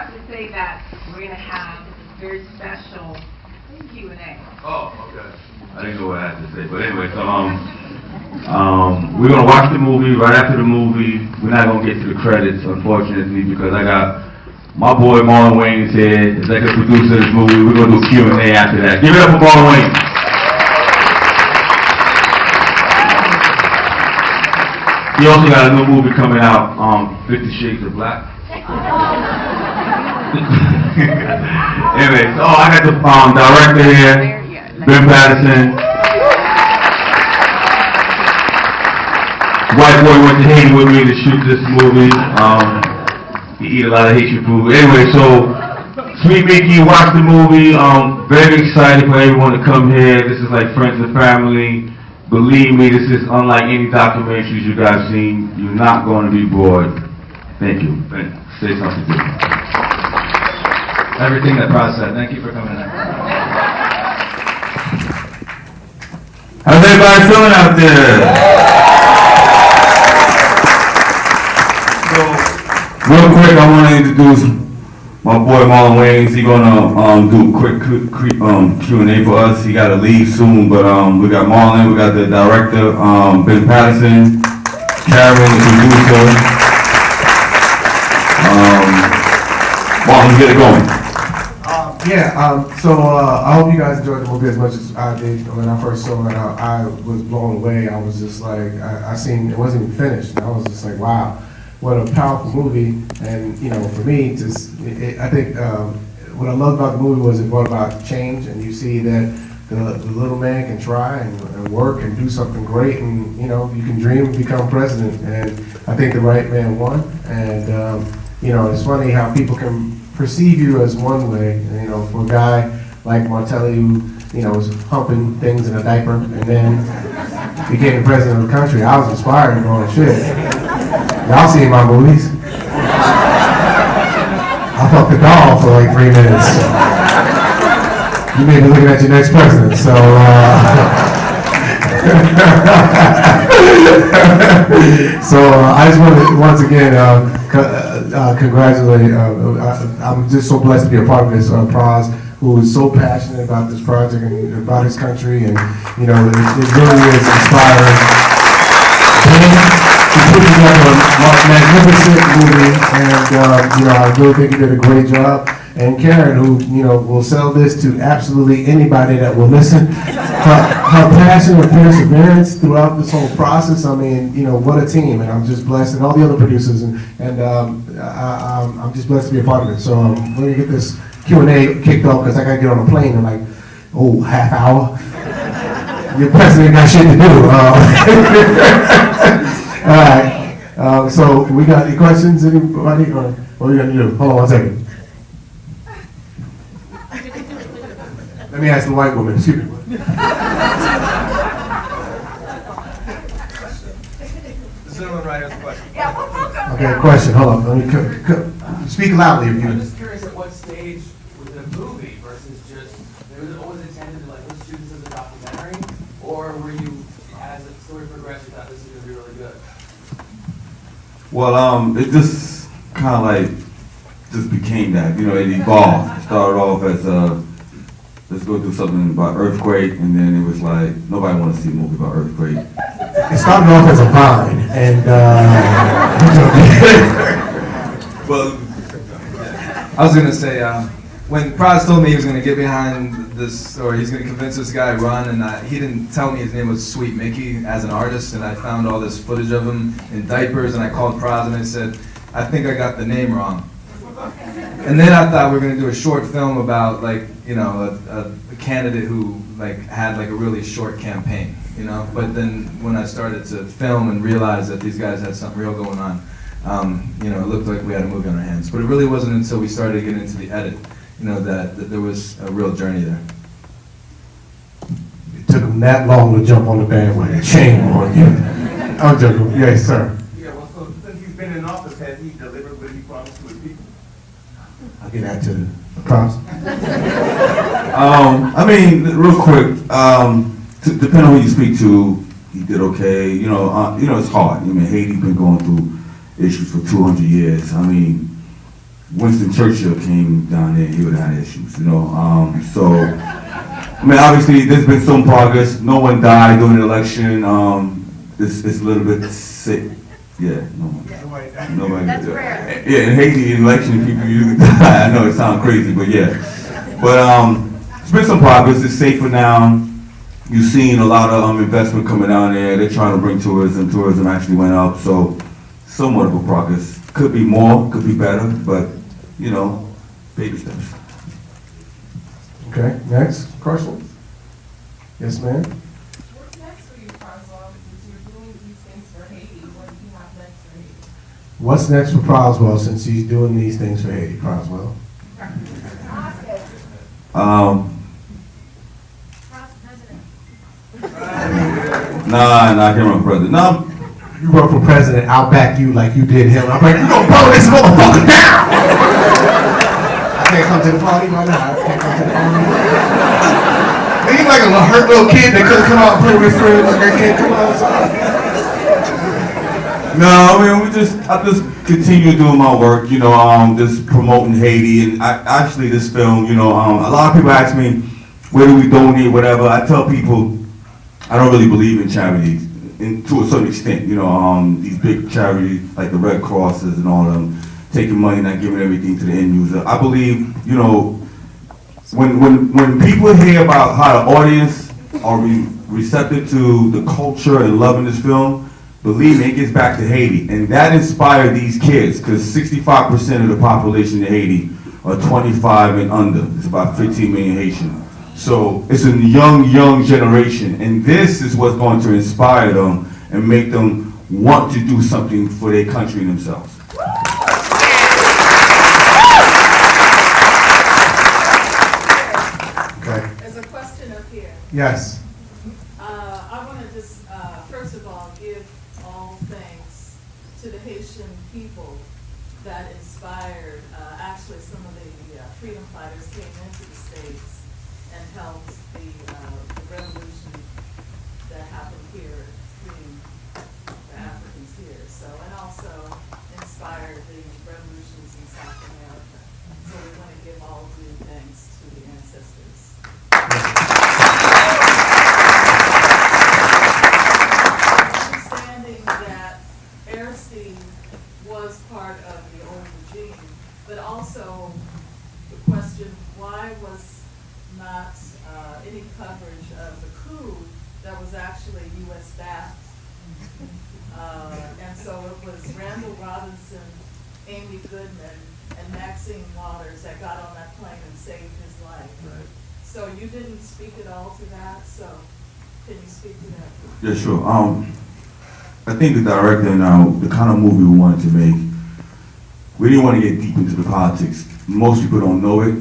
have to say that we're going to have a very special Q&A. Oh, okay. I didn't know what I had to say, but anyway, so we're gonna watch the movie. Right after the movie, we're not gonna get to the credits, unfortunately, because I got my boy Marlon Wayans here, executive producer of this movie. We're gonna do Q&A after that. Give it up for Marlon Wayans. He also got a new movie coming out, 50 Shades of Black. Anyway, so I got the director here, Ben Patterson. White boy went to Haiti with me to shoot this movie. He eat a lot of Haitian food. Anyway, so Sweet Mickey, watch the movie. Very excited for everyone to come here. This is like friends and family. Believe me, this is unlike any documentaries you guys seen. You're not going to be bored. Thank you. Say something different. Everything that Pras said. Thank you for coming in. How's everybody feeling out there? So, real quick, I want to introduce my boy Marlon Wayans. He's gonna do a quick Q&A for us. He got to leave soon, but we got Marlon, we got the director, Ben Patterson, Karyn, the producer. Marlon, get it going. So I hope you guys enjoyed the movie as much as I did. When I first saw it, I was blown away. I was just like, I seen, it wasn't even finished. I was just like, wow, what a powerful movie. And, you know, for me, I think what I loved about the movie was it brought about change, and you see that the little man can try and work and do something great, and, you know, you can dream and become president. And I think the right man won. And, you know, it's funny how people can perceive you as one way, you know, for a guy like Martelli who, you know, was humping things in a diaper and then became the president of the country. I was inspired and going, shit, y'all seen my movies. I fucked the doll for like 3 minutes. You may be looking at your next president, so I just want to once again congratulate. I'm just so blessed to be a part of this. Pras, who is so passionate about this project and about his country, and you know, it really is inspiring. He put together a magnificent movie, and you know, I really think he did a great job. And Karyn, who, you know, will sell this to absolutely anybody that will listen. Her passion and perseverance throughout this whole process, I mean, you know, what a team. And I'm just blessed, and all the other producers, and I'm just blessed to be a part of it. So we're going to get this Q&A kicked off, because I got to get on a plane in like, half hour. Your president got shit to do. All right. So we got any questions, anybody? Or what are we going to do? Hold on one second. Let me ask the white woman, excuse me. The gentleman right has a question. Okay, question, hold on. Let me speak loudly if you. I'm just curious at what stage was it a movie versus just, it was always intended to like, let's shoot this as a documentary? Or were you, as the story progressed, you thought this is going to be really good? Well, it just kind of like, just became that, you know, it evolved. It started off as let's go do something about earthquake, and then it was like, nobody wants to see a movie about earthquake. It started off as a vine, and well, I was gonna say, when Pras told me he was gonna get behind this, or he's gonna convince this guy to run, and he didn't tell me his name was Sweet Mickey as an artist, and I found all this footage of him in diapers, and I called Pras and I said, I think I got the name wrong. And then I thought we were going to do a short film about, like, you know, a candidate who, like, had, like, a really short campaign, you know? But then when I started to film and realize that these guys had something real going on, you know, it looked like we had a movie on our hands. But it really wasn't until we started to get into the edit, you know, that there was a real journey there. it took him that long to jump on the bandwagon. Shame on you. I'm joking. Yes, sir. Yeah, well, so since he's been in office, has he delivered what he promised to his people? I'll get that to the props. I mean, real quick, depending on who you speak to, he did okay. You know, it's hard. I mean, Haiti's been going through issues for 200 years. I mean, Winston Churchill came down there, he would have had issues, you know. So, I mean, obviously, there's been some progress. No one died during the election. It's a little bit sick. Yeah, nobody. That's rare. Yeah, in Haiti, in election, people usually die. I know it sounds crazy, but yeah. But it's been some progress. It's safer now. You've seen a lot of investment coming down there. They're trying to bring tourism. Tourism actually went up, so somewhat of a progress. Could be more, could be better, but, you know, baby steps. Okay, next question. Yes, ma'am. What's next for you, Pras? Since you're doing these things for Haiti, what do you have next for Haiti? What's next for Proswell since he's doing these things for Haiti, Proswell? Nah, I can't run for president. No, You run for president, I'll back you like you did him. I'm like, you gonna blow this motherfucker down! I can't come to the party right now. I can't come to the party. He's like a hurt little kid that couldn't come out and play with friends. They can't come outside. no, I mean, I just continue doing my work, you know, just promoting Haiti. And actually this film, you know, a lot of people ask me, where do we donate, whatever. I tell people, I don't really believe in charities, to a certain extent, you know, these big charities like the Red Crosses and all of them, taking money, not giving everything to the end user. I believe, you know, when people hear about how the audience are receptive to the culture and loving this film, believe me, it gets back to Haiti. And that inspired these kids, because 65% of the population in Haiti are 25 and under. It's about 15 million Haitians. So it's a young generation, and this is what's going to inspire them and make them want to do something for their country and themselves. Okay. There's a question up here. Yes. I want to just, first of all, give all thanks to the Haitian people that inspired, actually some of the freedom fighters came into the States and helped the revolution that happened here, freeing the Africans here. So, and also inspired the revolutions in South America. So we want to give all due thanks to the ancestors. Understanding that Aristide was part of the old regime, but also the question, why was not any coverage of the coup that was actually U.S. backed. And so it was Randall Robinson, Amy Goodman, and Maxine Waters that got on that plane and saved his life. Right. So you didn't speak at all to that, so can you speak to that? Yeah, sure. I think the director and the kind of movie we wanted to make, we didn't want to get deep into the politics. Most people don't know it.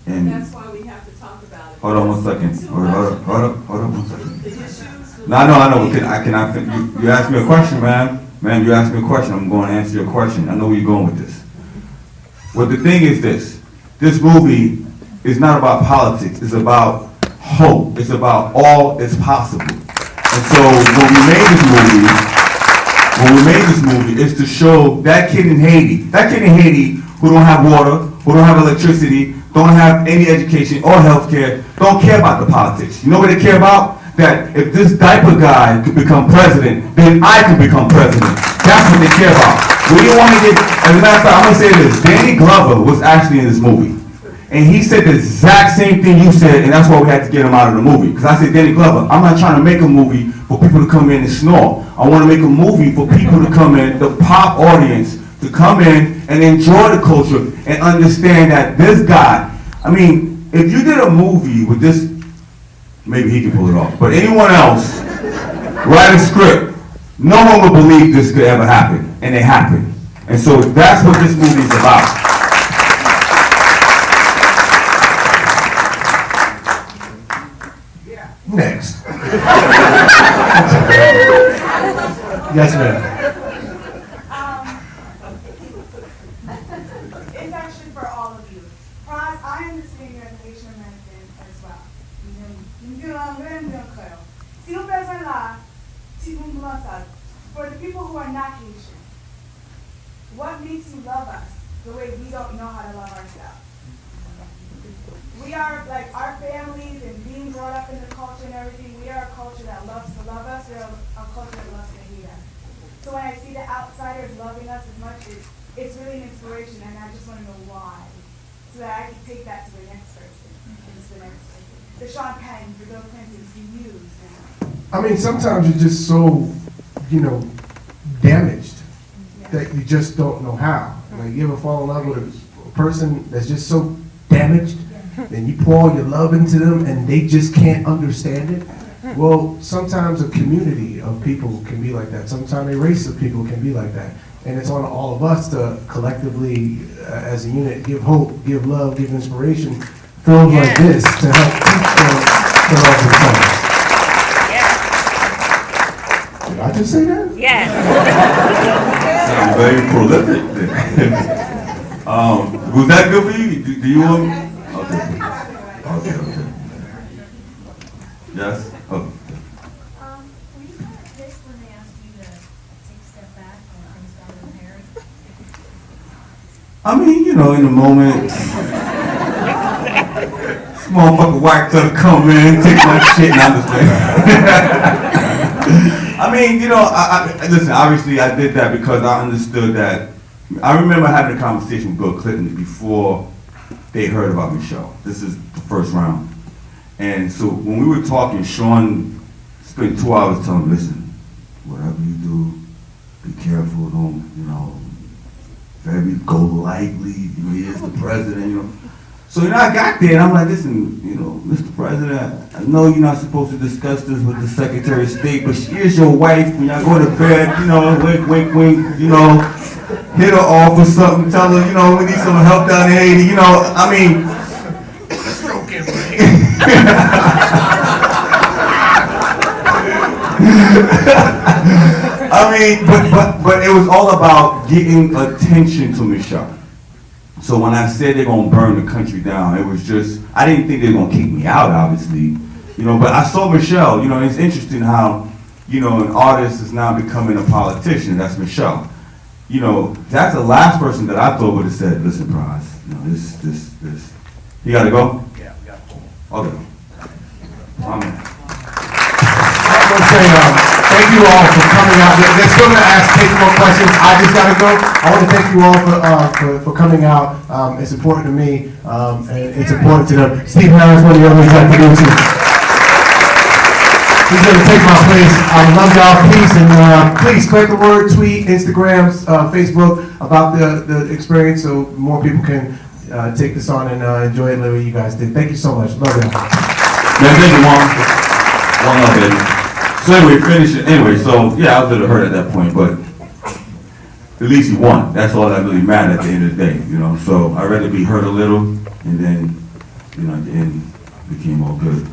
And that's why we have to talk about it. Hold on 1 second. Hold up 1 second. The issues. No, I know. You asked me a question, ma'am. Ma'am, you asked me a question. I'm going to answer your question. I know where you're going with this. Well, the thing is this. This movie is not about politics. It's about hope. It's about all is possible. And so when we made this movie, it's to show that kid in Haiti who don't have water, who don't have electricity, don't have any education or health care, don't care about the politics. You know what they care about? That if this diaper guy could become president, then I can become president. That's what they care about. We didn't want to get, as a matter of fact, I'm going to say this, Danny Glover was actually in this movie. And he said the exact same thing you said, and that's why we had to get him out of the movie. Because I said, Danny Glover, I'm not trying to make a movie for people to come in and snore. I want to make a movie for people to come in, the pop audience, to come in and enjoy the culture and understand that this guy, I mean, if you did a movie with this, maybe he can pull it off, but anyone else, write a script, no one would believe this could ever happen, and it happened. And so that's what this movie is about. Next. Yes, ma'am. It's actually for all of you. Pras, I understand you're an Asian American as well. Si nous faisons là, si nous voulons ça, for the people who are not Haitian, what makes you love us? the way we don't know how to love ourselves. We are, like, our families and being brought up in the culture and everything, we are a culture that loves to love us, we are a culture that loves to hate us. So when I see the outsiders loving us as much, it's really an inspiration, and I just want to know why, so that I can take that to the next person, and to the next person. The Sean Penn, the Bill Clintons, the Hughes. I mean, sometimes you're just so, damaged that you just don't know how. Like, you ever fall in love with a person that's just so damaged, and you pour all your love into them, and they just can't understand it? Well, sometimes a community of people can be like that. Sometimes a race of people can be like that. And it's on all of us to collectively, as a unit, give hope, give love, give inspiration, films like this to help teach them to love themselves. Did I just say that? Yes. Sounds very prolific. Was that good for you? Do you want? Okay. Yes. Oh. Were you kind of pissed when they asked you to take a step back when things got real hairy? I mean, in the moment, this motherfucker white gonna come in, take my shit, and I'm just like. I mean, listen, obviously I did that because I understood that. I remember having a conversation with Bill Clinton before they heard about Michel. This is the first round. And so when we were talking, Sean spent 2 hours telling me, listen, whatever you do, be careful, don't, go lightly, he is the president, So, I got there and I'm like, listen, Mr. President, I know you're not supposed to discuss this with the Secretary of State, but she is your wife. When y'all go to bed, wink, wink, wink, hit her off or something, tell her, we need some help down in Haiti, I mean. But it was all about getting attention to Michel. So when I said they're gonna burn the country down, it was just, I didn't think they were gonna kick me out, obviously, but I saw Michel, it's interesting how, an artist is now becoming a politician, that's Michel. That's the last person that I thought would have said, listen, Pras, this. You gotta go? Yeah, we got to go. Okay. Amen. I want to say thank you all for coming out. They're still going to take more questions. I just got to go. I want to thank you all for coming out. It's important to me, and it's important to them. Steve Harris, one of the other executive producers. He's going to take my place. I love y'all. Peace, and please spread the word, tweet, Instagram, Facebook about the experience so more people can take this on and enjoy it the way you guys did. Thank you so much. Love y'all. Man, thank you, Mom. One love, baby. So anyway, finish it. Anyway, so yeah, I was a little hurt at that point, but at least he won. That's all that really mattered at the end of the day, So I'd rather be hurt a little, and then, at the end, it became all good.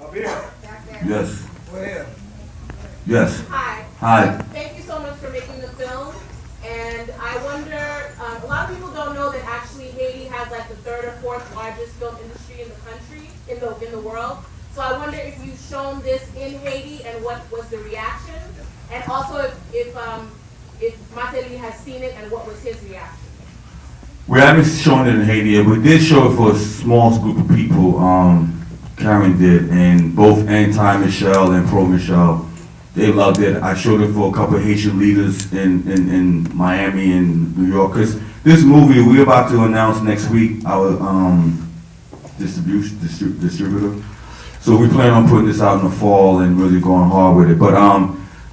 Up here. Yes. We're here. Yes. Hi. Hi. Thank you so much for making the film. And I wonder, a lot of people don't know that actually Haiti has like the 3rd or 4th largest film industry in the country, in the world. So I wonder if you've shown this in Haiti and what was the reaction, and also if Mateli has seen it and what was his reaction. We haven't shown it in Haiti yet. We did show it for a small group of people. Karyn did, and both anti-Michel and pro-Michel, they loved it. I showed it for a couple of Haitian leaders in Miami and New York. Because this movie, we're about to announce next week our distributor. So we plan on putting this out in the fall and really going hard with it. But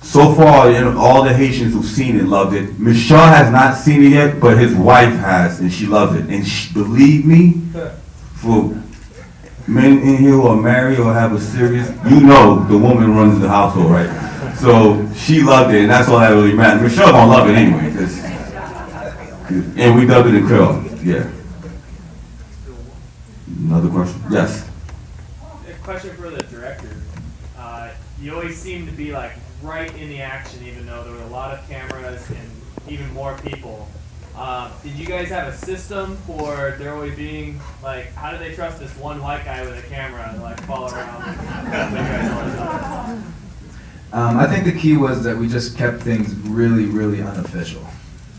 so far, all the Haitians who've seen it loved it. Michel has not seen it yet, but his wife has, and she loves it. And believe me, for men in here who are married or have a serious, the woman runs the household, right? So she loved it, and that's all that really matters. Michel gonna love it anyway, and we dubbed it in Creole. Yeah. Another question? Yes. A question for the director. You always seem to be like right in the action, even though there were a lot of cameras and even more people. Did you guys have a system for there always being, like, how do they trust this one white guy with a camera to like follow around? I think the key was that we just kept things really, really unofficial.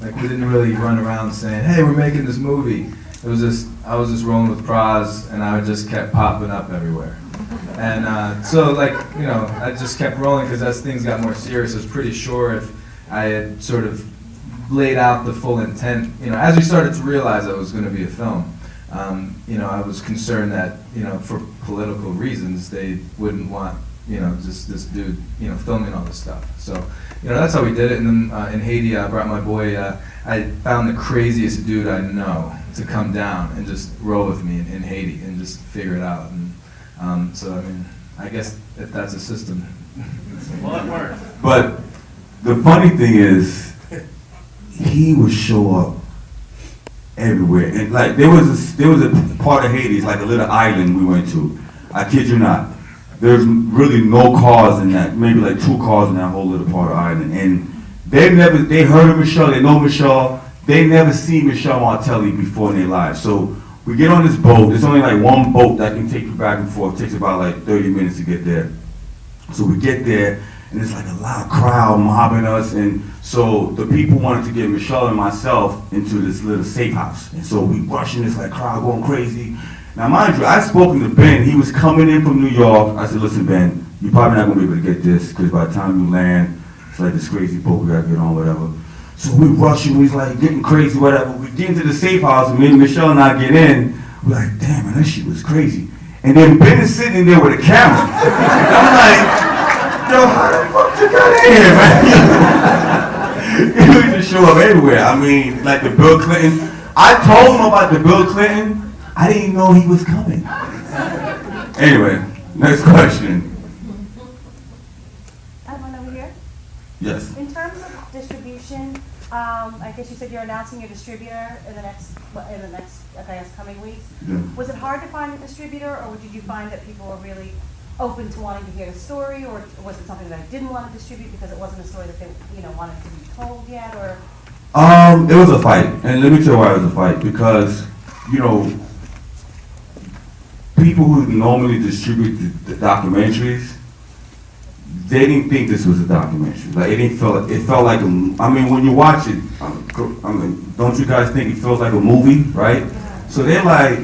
Like we didn't really run around saying, "Hey, we're making this movie." It was just I was just rolling with Pras, and I just kept popping up everywhere. And so like I just kept rolling because as things got more serious, I was pretty sure if I had sort of laid out the full intent, as we started to realize it was going to be a film. I was concerned that, for political reasons, they wouldn't want, just this dude, filming all this stuff. So, that's how we did it. And then in Haiti, I brought my boy, I found the craziest dude I know to come down and just roll with me in Haiti and just figure it out. And so, I mean, I guess if that's a system. Well, it works. But the funny thing is, he would show up everywhere, and like there was a part of Haiti, it's like a little island we went to. I kid you not. There's really no cars in that, maybe like 2 cars in that whole little part of the island. And they heard of Michel, they know Michel, they never seen Michel on telly before in their lives. So we get on this boat, there's only like one boat that can take you back and forth, it takes about like 30 minutes to get there. So we get there, and there's like a lot of crowd mobbing us, and so the people wanted to get Michel and myself into this little safe house. And so we rushing this like crowd going crazy. Now mind you, I'd spoken to Ben, he was coming in from New York. I said, listen Ben, you're probably not gonna be able to get this, because by the time you land, it's like this crazy boat we gotta get on, whatever. So we rushing, we was like getting crazy, whatever. We get into the safe house, and me and Michel and I get in, we're like, damn man, that shit was crazy. And then Ben is sitting in there with a camera. And I'm like, yo, how the fuck you got in here, man? He would just show up everywhere. I mean, like the Bill Clinton. I told him about the Bill Clinton. I didn't even know he was coming. Anyway, next question. One over here. Yes. In terms of distribution, I guess you said you're announcing your distributor in the next, I guess, coming weeks. Yeah. Was it hard to find a distributor, or did you find that people were really open to wanting to hear the story, or was it something that I didn't want to distribute because it wasn't a story that they, wanted to be told yet, or? It was a fight, and let me tell you why it was a fight. Because, people who normally distribute the documentaries, they didn't think this was a documentary. Like it felt like when you watch it, don't you guys think it feels like a movie, right? Yeah. So they're like,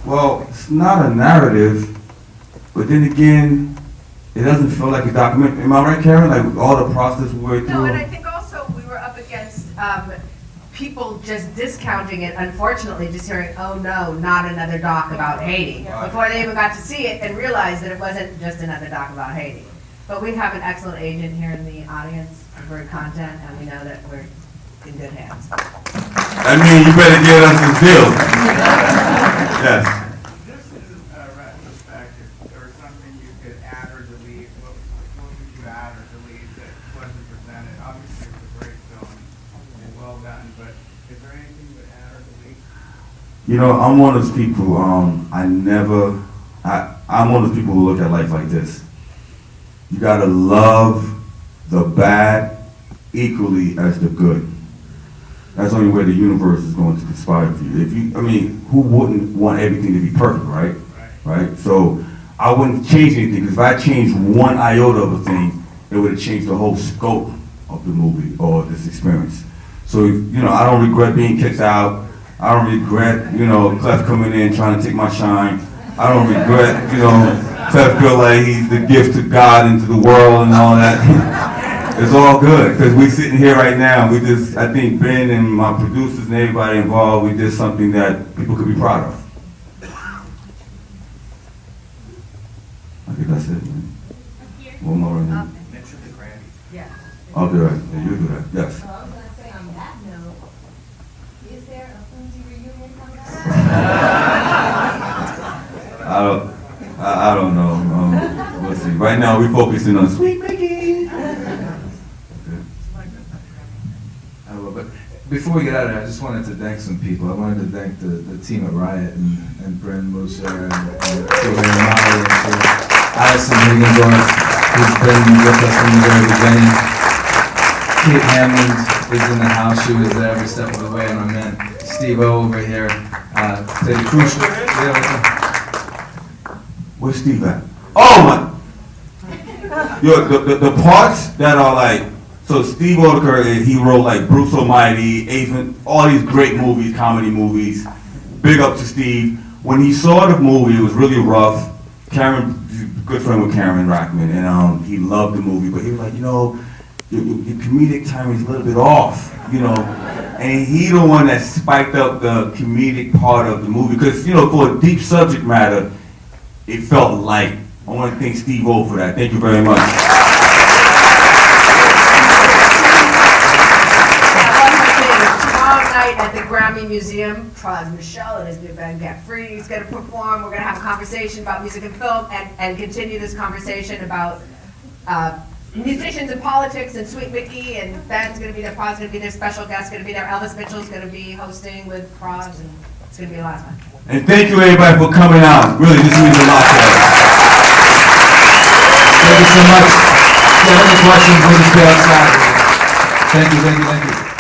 well, it's not a narrative. But then again, it doesn't feel like a documentary. Am I right, Karyn? Like all the process we went through? No, and I think also we were up against people just discounting it, unfortunately, just hearing, oh no, not another doc about Haiti, before they even got to see it and realized that it wasn't just another doc about Haiti. But we have an excellent agent here in the audience for content, and we know that we're in good hands. I mean, you better get us this deal. Yes. I'm one of those people, I'm one of those people who look at life like this. You gotta love the bad equally as the good. That's the only way the universe is going to conspire for you. Who wouldn't want everything to be perfect, right? Right? So I wouldn't change anything, because if I changed one iota of a thing, it would have changed the whole scope of the movie or this experience. So, I don't regret being kicked out. I don't regret, Clef coming in trying to take my shine. I don't regret, Clef feel like he's the gift to God into the world and all that. It's all good, because we're sitting here right now. I think Ben and my producers and everybody involved, we did something that people could be proud of. I think that's it, man. One more right now. Mention the Grammys. Yeah. I'll do that. Yeah, you do that. Yes. I was going to say, on that note, is there a Fuji reunion coming up? I don't know. We'll see. Right now, we're focusing on Sweet Mickey. But before we get out of there, I just wanted to thank some people. I wanted to thank the team at Riot and Bryn Musher and Karyn Rachtman and Allison Regan, who's been with us from the very beginning. Kate Hammond is in the house. She was there every step of the way. And my man Steve O over here did a crucial. Where's Steve at? Oh my! Yo, the parts that are like, So Steve Oedeker, he wrote like Bruce Almighty, Ace, all these great movies, comedy movies. Big up to Steve. When he saw the movie, it was really rough. Karyn, he's a good friend with Karyn Rachtman, and he loved the movie, but he was like, you know, your comedic timing is a little bit off, you know. And he the one that spiked up the comedic part of the movie, because, you know, for a deep subject matter, it felt light. I want to thank Steve O for that. Thank you very much. At the Grammy Museum, Pras Michel and his new band Get Free is going to perform. We're going to have a conversation about music and film and continue this conversation about musicians and politics, and Sweet Mickey and Ben's going to be there, Pras going to be there, special guest going to be there, Elvis Mitchell's going to be hosting with Pras, and it's going to be a lot of fun. And thank you everybody for coming out. Really, this means a lot to us. Thank you so much. If you have any questions, we'll just be outside. Thank you.